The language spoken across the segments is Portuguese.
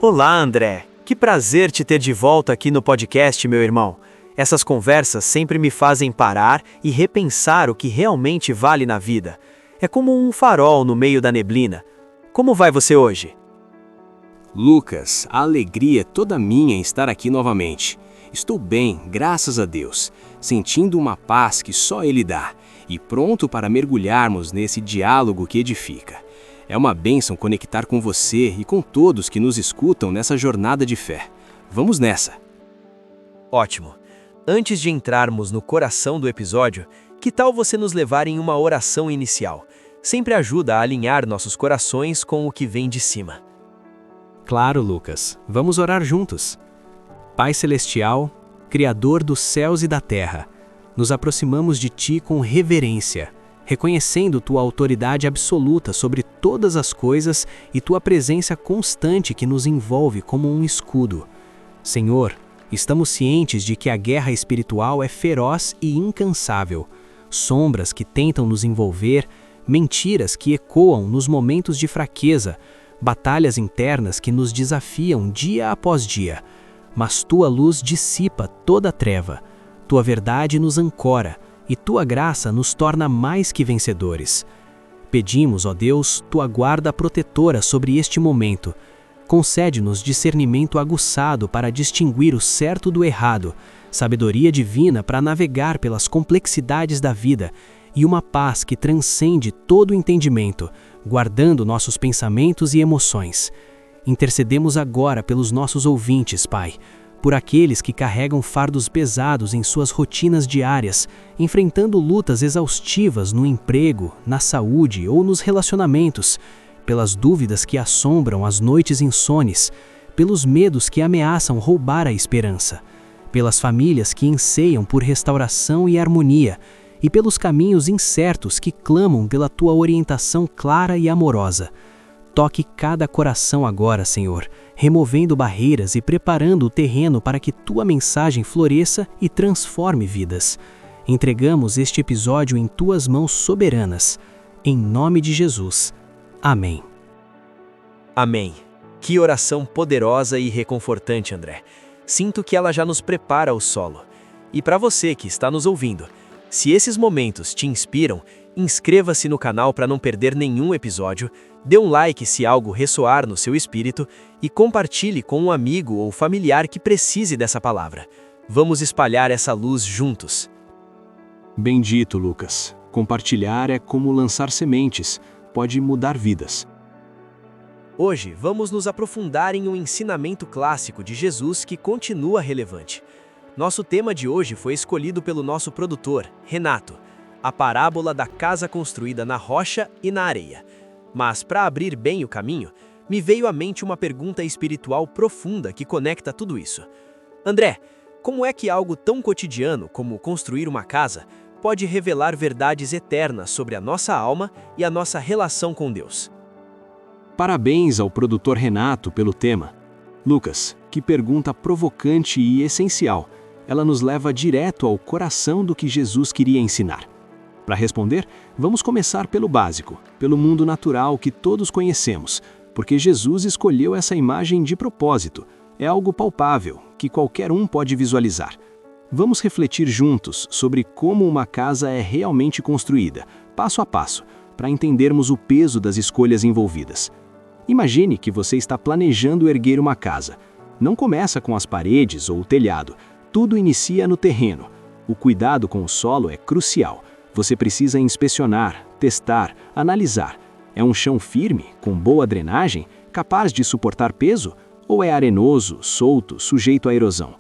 Olá, André. Que prazer te ter de volta aqui no podcast, meu irmão. Essas conversas sempre me fazem parar e repensar o que realmente vale na vida. É como um farol no meio da neblina. Como vai você hoje? Lucas, a alegria é toda minha em estar aqui novamente. Estou bem, graças a Deus, sentindo uma paz que só Ele dá e pronto para mergulharmos nesse diálogo que edifica. É uma bênção conectar com você e com todos que nos escutam nessa jornada de fé. Vamos nessa! Ótimo. Antes de entrarmos no coração do episódio, que tal você nos levar em uma oração inicial? Sempre ajuda a alinhar nossos corações com o que vem de cima. Claro, Lucas. Vamos orar juntos. Pai Celestial, Criador dos céus e da terra, nos aproximamos de Ti com reverência, reconhecendo Tua autoridade absoluta sobre todas as coisas e Tua presença constante que nos envolve como um escudo. Senhor, estamos cientes de que a guerra espiritual é feroz e incansável, sombras que tentam nos envolver, mentiras que ecoam nos momentos de fraqueza, batalhas internas que nos desafiam dia após dia. Mas Tua luz dissipa toda a treva, Tua verdade nos ancora e Tua graça nos torna mais que vencedores. Pedimos, ó Deus, Tua guarda protetora sobre este momento. Concede-nos discernimento aguçado para distinguir o certo do errado, sabedoria divina para navegar pelas complexidades da vida e uma paz que transcende todo o entendimento, guardando nossos pensamentos e emoções. Intercedemos agora pelos nossos ouvintes, Pai, por aqueles que carregam fardos pesados em suas rotinas diárias, enfrentando lutas exaustivas no emprego, na saúde ou nos relacionamentos, pelas dúvidas que assombram as noites insones, pelos medos que ameaçam roubar a esperança, pelas famílias que anseiam por restauração e harmonia, e pelos caminhos incertos que clamam pela Tua orientação clara e amorosa. Toque cada coração agora, Senhor, removendo barreiras e preparando o terreno para que Tua mensagem floresça e transforme vidas. Entregamos este episódio em Tuas mãos soberanas. Em nome de Jesus. Amém. Amém. Que oração poderosa e reconfortante, André. Sinto que ela já nos prepara o solo. E para você que está nos ouvindo, se esses momentos te inspiram, inscreva-se no canal para não perder nenhum episódio, dê um like se algo ressoar no seu espírito e compartilhe com um amigo ou familiar que precise dessa palavra. Vamos espalhar essa luz juntos. Bendito, Lucas. Compartilhar é como lançar sementes, pode mudar vidas. Hoje vamos nos aprofundar em um ensinamento clássico de Jesus que continua relevante. Nosso tema de hoje foi escolhido pelo nosso produtor, Renato, a parábola da casa construída na rocha e na areia. Mas, para abrir bem o caminho, me veio à mente uma pergunta espiritual profunda que conecta tudo isso. André, como é que algo tão cotidiano como construir uma casa pode revelar verdades eternas sobre a nossa alma e a nossa relação com Deus? Parabéns ao produtor Renato pelo tema. Lucas, que pergunta provocante e essencial. Ela nos leva direto ao coração do que Jesus queria ensinar. Para responder, vamos começar pelo básico, pelo mundo natural que todos conhecemos, porque Jesus escolheu essa imagem de propósito. É algo palpável, que qualquer um pode visualizar. Vamos refletir juntos sobre como uma casa é realmente construída, passo a passo, para entendermos o peso das escolhas envolvidas. Imagine que você está planejando erguer uma casa. Não começa com as paredes ou o telhado. Tudo inicia no terreno. O cuidado com o solo é crucial. Você precisa inspecionar, testar, analisar. É um chão firme, com boa drenagem, capaz de suportar peso? Ou é arenoso, solto, sujeito à erosão?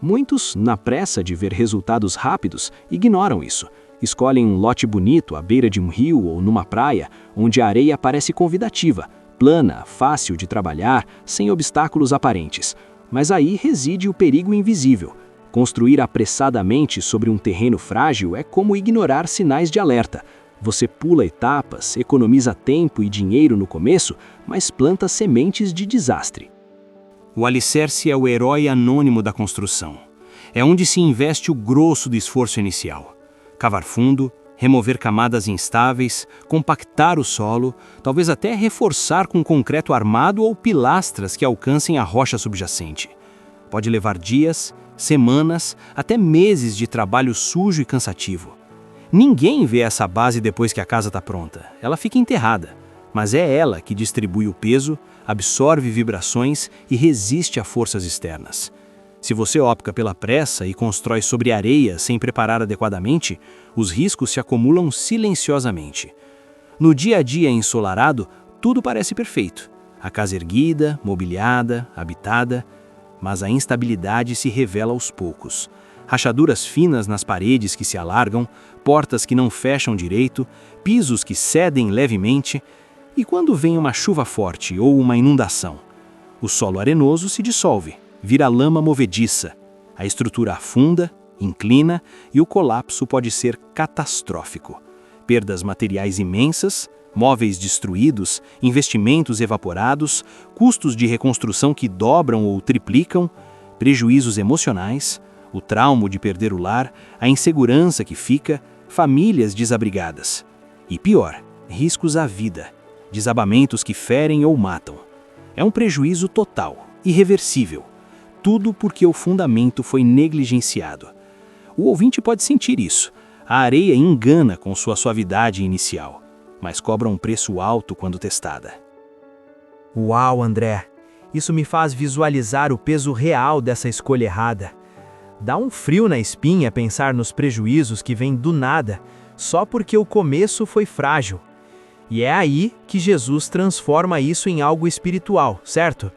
Muitos, na pressa de ver resultados rápidos, ignoram isso. Escolhem um lote bonito à beira de um rio ou numa praia, onde a areia parece convidativa, plana, fácil de trabalhar, sem obstáculos aparentes. Mas aí reside o perigo invisível. Construir apressadamente sobre um terreno frágil é como ignorar sinais de alerta. Você pula etapas, economiza tempo e dinheiro no começo, mas planta sementes de desastre. O alicerce é o herói anônimo da construção. É onde se investe o grosso do esforço inicial. Cavar fundo, remover camadas instáveis, compactar o solo, talvez até reforçar com concreto armado ou pilastras que alcancem a rocha subjacente. Pode levar dias, semanas, até meses de trabalho sujo e cansativo. Ninguém vê essa base depois que a casa está pronta. Ela fica enterrada, mas é ela que distribui o peso, absorve vibrações e resiste a forças externas. Se você opta pela pressa e constrói sobre areia sem preparar adequadamente, os riscos se acumulam silenciosamente. No dia a dia ensolarado, tudo parece perfeito. A casa erguida, mobiliada, habitada, mas a instabilidade se revela aos poucos. Rachaduras finas nas paredes que se alargam, portas que não fecham direito, pisos que cedem levemente. E quando vem uma chuva forte ou uma inundação, o solo arenoso se dissolve, vira lama movediça, a estrutura afunda, inclina e o colapso pode ser catastrófico. Perdas materiais imensas, móveis destruídos, investimentos evaporados, custos de reconstrução que dobram ou triplicam, prejuízos emocionais, o trauma de perder o lar, a insegurança que fica, famílias desabrigadas. E pior, riscos à vida, desabamentos que ferem ou matam. É um prejuízo total, irreversível. Tudo porque o fundamento foi negligenciado. O ouvinte pode sentir isso. A areia engana com sua suavidade inicial, mas cobra um preço alto quando testada. Uau, André! Isso me faz visualizar o peso real dessa escolha errada. Dá um frio na espinha pensar nos prejuízos que vêm do nada, só porque o começo foi frágil. E é aí que Jesus transforma isso em algo espiritual, certo?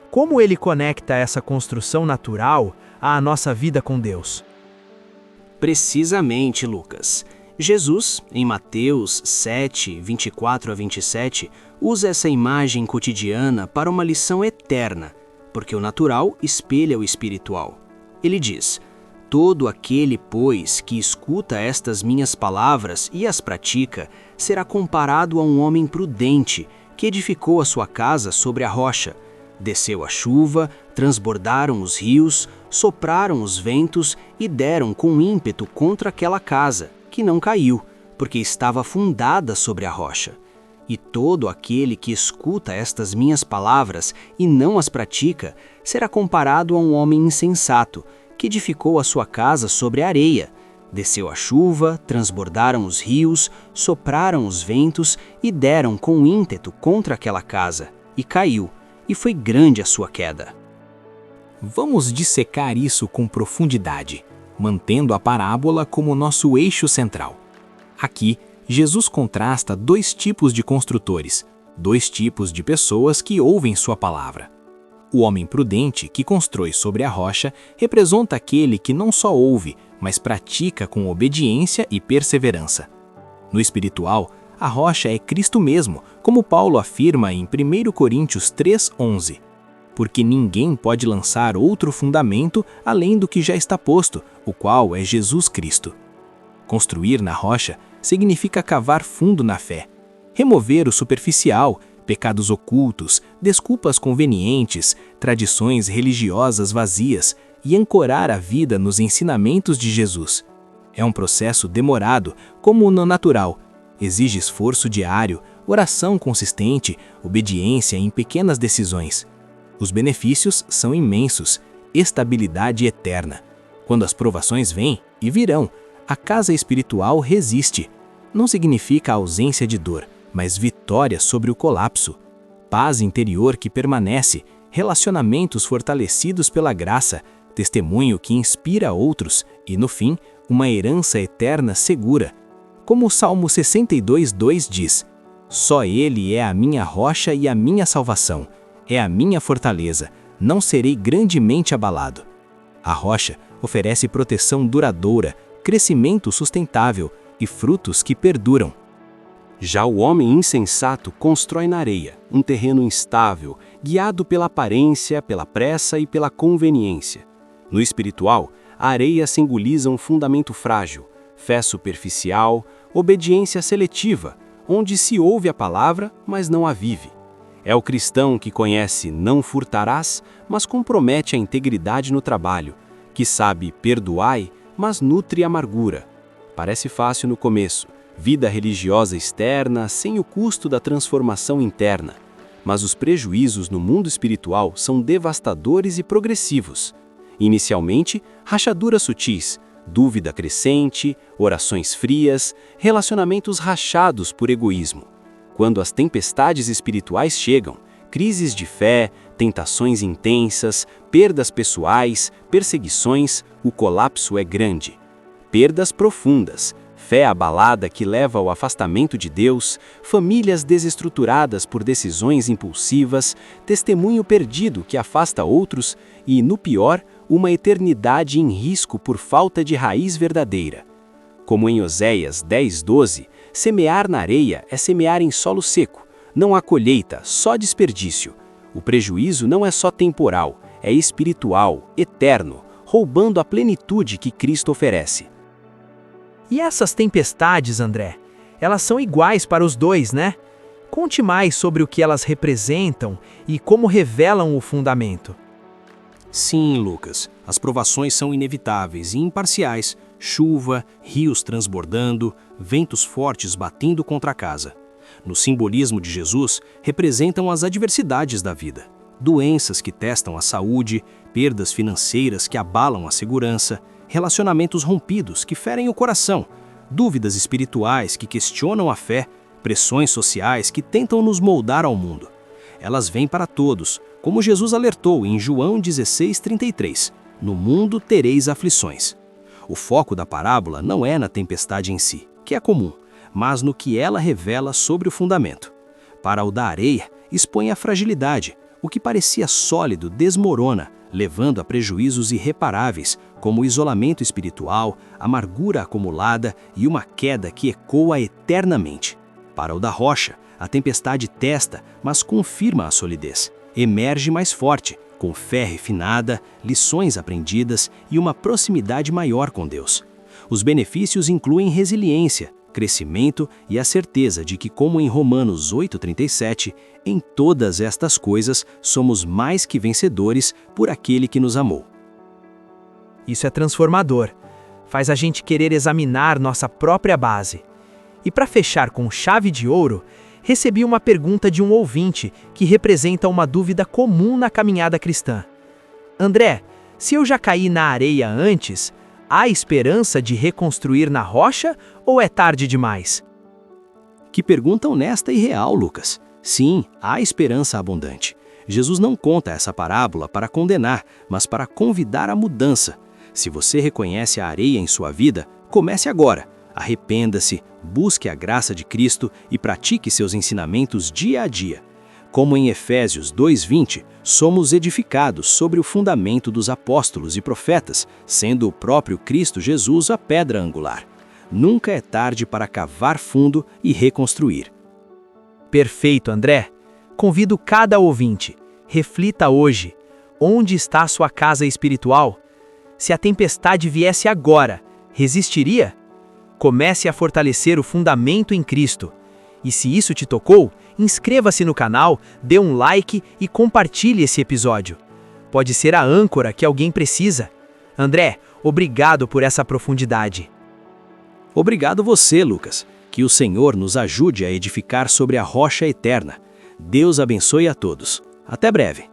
Como ele conecta essa construção natural à nossa vida com Deus? Precisamente, Lucas. Jesus, em Mateus 7, 24 a 27, usa essa imagem cotidiana para uma lição eterna, porque o natural espelha o espiritual. Ele diz: todo aquele, pois, que escuta estas minhas palavras e as pratica, será comparado a um homem prudente, que edificou a sua casa sobre a rocha. Desceu a chuva, transbordaram os rios, sopraram os ventos e deram com ímpeto contra aquela casa, que não caiu, porque estava fundada sobre a rocha. E todo aquele que escuta estas minhas palavras e não as pratica, será comparado a um homem insensato, que edificou a sua casa sobre a areia. Desceu a chuva, transbordaram os rios, sopraram os ventos e deram com ímpeto contra aquela casa, e caiu, e foi grande a sua queda. Vamos dissecar isso com profundidade, mantendo a parábola como nosso eixo central. Aqui, Jesus contrasta dois tipos de construtores, dois tipos de pessoas que ouvem sua palavra. O homem prudente, que constrói sobre a rocha, representa aquele que não só ouve, mas pratica com obediência e perseverança. No espiritual, a rocha é Cristo mesmo, como Paulo afirma em 1 Coríntios 3:11. Porque ninguém pode lançar outro fundamento além do que já está posto, o qual é Jesus Cristo. Construir na rocha significa cavar fundo na fé, remover o superficial, pecados ocultos, desculpas convenientes, tradições religiosas vazias e ancorar a vida nos ensinamentos de Jesus. É um processo demorado, como no natural. Exige esforço diário, oração consistente, obediência em pequenas decisões. Os benefícios são imensos, estabilidade eterna. Quando as provações vêm, e virão, a casa espiritual resiste. Não significa ausência de dor, mas vitória sobre o colapso. Paz interior que permanece, relacionamentos fortalecidos pela graça, testemunho que inspira outros e, no fim, uma herança eterna segura. Como o Salmo 62:2 diz: só Ele é a minha rocha e a minha salvação, é a minha fortaleza, não serei grandemente abalado. A rocha oferece proteção duradoura, crescimento sustentável e frutos que perduram. Já o homem insensato constrói na areia, um terreno instável, guiado pela aparência, pela pressa e pela conveniência. No espiritual, a areia simboliza um fundamento frágil, fé superficial, obediência seletiva, onde se ouve a palavra, mas não a vive. É o cristão que conhece não furtarás, mas compromete a integridade no trabalho, que sabe perdoai, mas nutre amargura, Parece fácil no começo, vida religiosa externa sem o custo da transformação interna. Mas os prejuízos no mundo espiritual são devastadores e progressivos. Inicialmente, rachaduras sutis, dúvida crescente, orações frias, relacionamentos rachados por egoísmo. Quando as tempestades espirituais chegam, crises de fé, tentações intensas, perdas pessoais, perseguições, o colapso é grande. Perdas profundas, fé abalada que leva ao afastamento de Deus, famílias desestruturadas por decisões impulsivas, testemunho perdido que afasta outros e, no pior, uma eternidade em risco por falta de raiz verdadeira. Como em Oséias 10:12, semear na areia é semear em solo seco. Não há colheita, só desperdício. O prejuízo não é só temporal, é espiritual, eterno, roubando a plenitude que Cristo oferece. E essas tempestades, André, elas são iguais para os dois, né? Conte mais sobre o que elas representam e como revelam o fundamento. Sim, Lucas, as provações são inevitáveis e imparciais. Chuva, rios transbordando, ventos fortes batendo contra a casa. No simbolismo de Jesus, representam as adversidades da vida. Doenças que testam a saúde, perdas financeiras que abalam a segurança, relacionamentos rompidos que ferem o coração, dúvidas espirituais que questionam a fé, pressões sociais que tentam nos moldar ao mundo. Elas vêm para todos, como Jesus alertou em João 16:33, no mundo tereis aflições. O foco da parábola não é na tempestade em si, que é comum, mas no que ela revela sobre o fundamento. Para o da areia, expõe a fragilidade, o que parecia sólido desmorona, levando a prejuízos irreparáveis, como o isolamento espiritual, amargura acumulada e uma queda que ecoa eternamente. Para o da rocha, a tempestade testa, mas confirma a solidez. Emerge mais forte, com fé refinada, lições aprendidas e uma proximidade maior com Deus. Os benefícios incluem resiliência, crescimento e a certeza de que, como em Romanos 8:37, em todas estas coisas somos mais que vencedores por aquele que nos amou. Isso é transformador. Faz a gente querer examinar nossa própria base. E para fechar com chave de ouro, recebi uma pergunta de um ouvinte que representa uma dúvida comum na caminhada cristã. André, se eu já caí na areia antes, há esperança de reconstruir na rocha ou é tarde demais? Que pergunta honesta e real, Lucas. Sim, há esperança abundante. Jesus não conta essa parábola para condenar, mas para convidar à mudança. Se você reconhece a areia em sua vida, comece agora. Arrependa-se, busque a graça de Cristo e pratique seus ensinamentos dia a dia. Como em Efésios 2:20, somos edificados sobre o fundamento dos apóstolos e profetas, sendo o próprio Cristo Jesus a pedra angular. Nunca é tarde para cavar fundo e reconstruir. Perfeito, André. Convido cada ouvinte. Reflita hoje. Onde está a sua casa espiritual? Se a tempestade viesse agora, resistiria? Comece a fortalecer o fundamento em Cristo. E se isso te tocou, inscreva-se no canal, dê um like e compartilhe esse episódio. Pode ser a âncora que alguém precisa. André, obrigado por essa profundidade. Obrigado você, Lucas. Que o Senhor nos ajude a edificar sobre a rocha eterna. Deus abençoe a todos. Até breve.